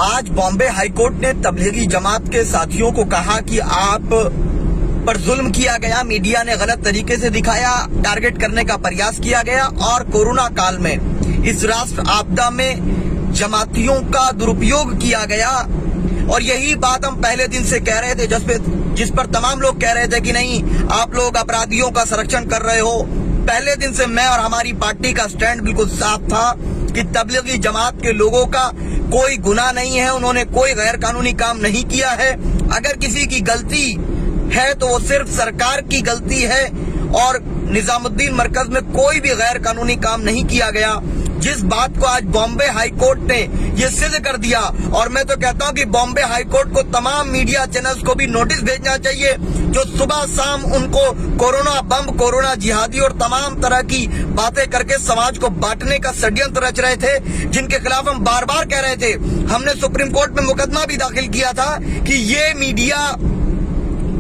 आज बॉम्बे हाईकोर्ट ने तबलीगी जमात के साथियों को कहा कि आप पर जुल्म किया गया, मीडिया ने गलत तरीके से दिखाया, टारगेट करने का प्रयास किया गया और कोरोना काल में इस राष्ट्र आपदा में जमातियों का दुरुपयोग किया गया। और यही बात हम पहले दिन से कह रहे थे, जिस पर तमाम लोग कह रहे थे कि नहीं, आप लोग अपराधियों का संरक्षण कर रहे हो। पहले दिन से मैं और हमारी पार्टी का स्टैंड बिल्कुल साफ था कि तबलीगी जमात के लोगों का कोई गुनाह नहीं है, उन्होंने कोई गैर कानूनी काम नहीं किया है। अगर किसी की गलती है तो वो सिर्फ सरकार की गलती है और निजामुद्दीन मरकज में कोई भी गैर कानूनी काम नहीं किया गया। जिस बात को आज बॉम्बे हाईकोर्ट ने ये सिद्ध कर दिया, और मैं तो कहता हूँ कि बॉम्बे हाईकोर्ट को तमाम मीडिया चैनल्स को भी नोटिस भेजना चाहिए जो सुबह शाम उनको कोरोना बम, कोरोना जिहादी और तमाम तरह की बातें करके समाज को बांटने का षड्यंत्र रच रहे थे, जिनके खिलाफ हम बार बार कह रहे थे। हमने सुप्रीम कोर्ट में मुकदमा भी दाखिल किया था कि ये मीडिया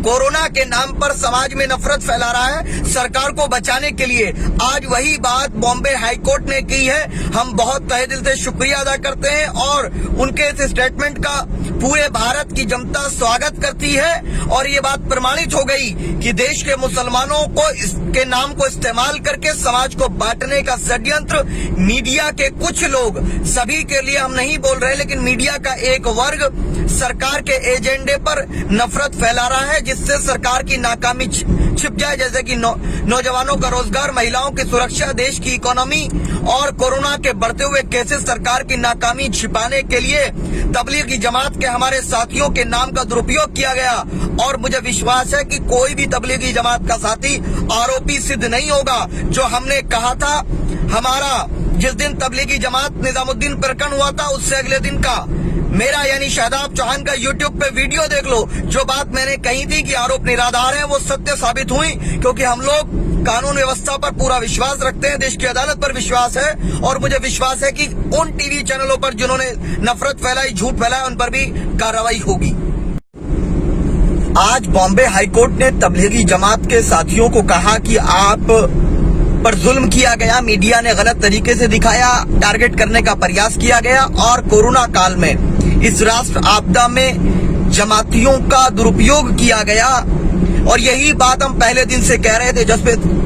कोरोना के नाम पर समाज में नफरत फैला रहा है सरकार को बचाने के लिए। आज वही बात बॉम्बे हाईकोर्ट ने की है। हम बहुत तहे दिल से शुक्रिया अदा करते हैं और उनके इस स्टेटमेंट का पूरे भारत की जनता स्वागत करती है। और ये बात प्रमाणित हो गई कि देश के मुसलमानों को इसके नाम को इस्तेमाल करके समाज को बांटने का षड्यंत्र मीडिया के कुछ लोग, सभी के लिए हम नहीं बोल रहे, लेकिन मीडिया का एक वर्ग सरकार के एजेंडे पर नफरत फैला रहा है, जिससे सरकार की नाकामी छिप जाए। जैसे कि नौजवानों का रोजगार, महिलाओं की सुरक्षा, देश की इकोनॉमी और कोरोना के बढ़ते हुए केसेस, सरकार की नाकामी छिपाने के लिए तबलीगी जमात के हमारे साथियों के नाम का दुरुपयोग किया गया। और मुझे विश्वास है कि कोई भी तबलीगी जमात का साथी आरोपी सिद्ध नहीं होगा। जो हमने कहा था, हमारा जिस दिन तबलीगी जमात निजामुद्दीन प्रकरण हुआ था, उससे अगले दिन का मेरा यानी शादाब चौहान का यूट्यूब पे वीडियो देख लो। जो बात मैंने कही थी कि आरोप निराधार है, वो सत्य साबित हुई, क्योंकि हम लोग कानून व्यवस्था पर पूरा विश्वास रखते हैं, देश की अदालत पर विश्वास है। और मुझे विश्वास है कि उन टीवी चैनलों पर जिन्होंने नफरत फैलाई, झूठ फैलाया, उन पर भी कार्रवाई होगी। आज बॉम्बे हाईकोर्ट ने तबलीगी जमात के साथियों को कहा कि आप पर जुल्म किया गया, मीडिया ने गलत तरीके से दिखाया, टारगेट करने का प्रयास किया गया और कोरोना काल में इस राष्ट्र आपदा में जमातियों का दुरुपयोग किया गया। और यही बात हम पहले दिन से कह रहे थे,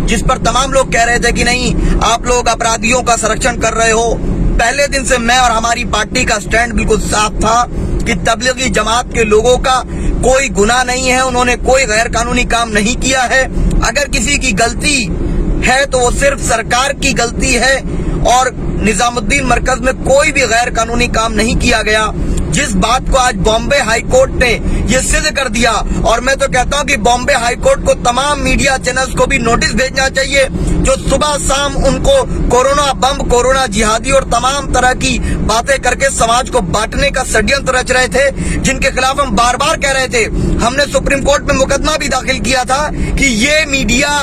जिस पर तमाम लोग कह रहे थे कि नहीं, आप लोग अपराधियों का संरक्षण कर रहे हो। पहले दिन से मैं और हमारी पार्टी का स्टैंड बिल्कुल साफ था कि तबलीगी जमात के लोगों का कोई गुनाह नहीं है, उन्होंने कोई गैर कानूनी काम नहीं किया है। अगर किसी की गलती है तो वो सिर्फ सरकार की गलती है और निजामुद्दीन मरकज में कोई भी गैर कानूनी काम नहीं किया गया। जिस बात को आज बॉम्बे हाईकोर्ट ने ये सिद्ध कर दिया, और मैं तो कहता हूँ कि बॉम्बे हाईकोर्ट को तमाम मीडिया चैनल्स को भी नोटिस भेजना चाहिए जो सुबह शाम उनको कोरोना बम, कोरोना जिहादी और तमाम तरह की बातें करके समाज को बांटने का षड्यंत्र रच रहे थे, जिनके खिलाफ हम बार बार कह रहे थे। हमने सुप्रीम कोर्ट में मुकदमा भी दाखिल किया था कि ये मीडिया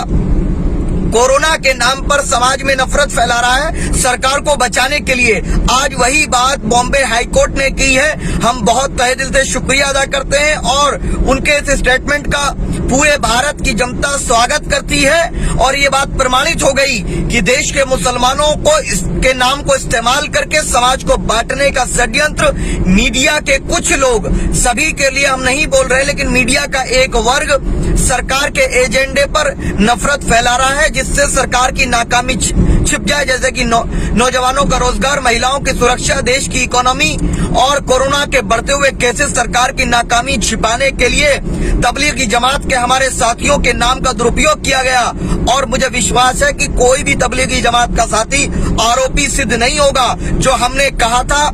कोरोना के नाम पर समाज में नफरत फैला रहा है सरकार को बचाने के लिए। आज वही बात बॉम्बे हाईकोर्ट ने की है। हम बहुत तहे दिल से शुक्रिया अदा करते हैं और उनके इस स्टेटमेंट का पूरे भारत की जनता स्वागत करती है। और ये बात प्रमाणित हो गई कि देश के मुसलमानों को इसके नाम को इस्तेमाल करके समाज को बांटने का षड्यंत्र मीडिया के कुछ लोग, सभी के लिए हम नहीं बोल रहे, लेकिन मीडिया का एक वर्ग सरकार के एजेंडे पर नफरत फैला रहा है, जिससे सरकार की नाकामी छिप जाए। जैसे कि नौजवानों का रोजगार, महिलाओं की सुरक्षा, देश की इकोनॉमी और कोरोना के बढ़ते हुए केसेस, सरकार की नाकामी छिपाने के लिए तबलीगी जमात के हमारे साथियों के नाम का दुरुपयोग किया गया। और मुझे विश्वास है कि कोई भी तबलीगी जमात का साथी आरोपी सिद्ध नहीं होगा। जो हमने कहा था,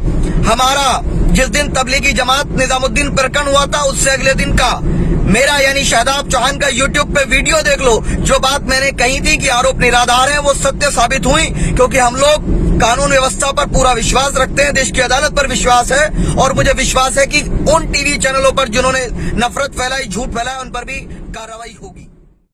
हमारा जिस दिन तबलीगी जमात निजामुद्दीन प्रकरण हुआ था, उससे अगले दिन का मेरा यानी शादाब चौहान का यूट्यूब पे वीडियो देख लो। जो बात मैंने कही थी कि आरोप निराधार है, वो सत्य साबित हुई, क्योंकि हम लोग कानून व्यवस्था पर पूरा विश्वास रखते हैं, देश की अदालत पर विश्वास है। और मुझे विश्वास है कि उन टीवी चैनलों पर जिन्होंने नफरत फैलाई, झूठ फैलाया, उन पर भी कार्रवाई होगी।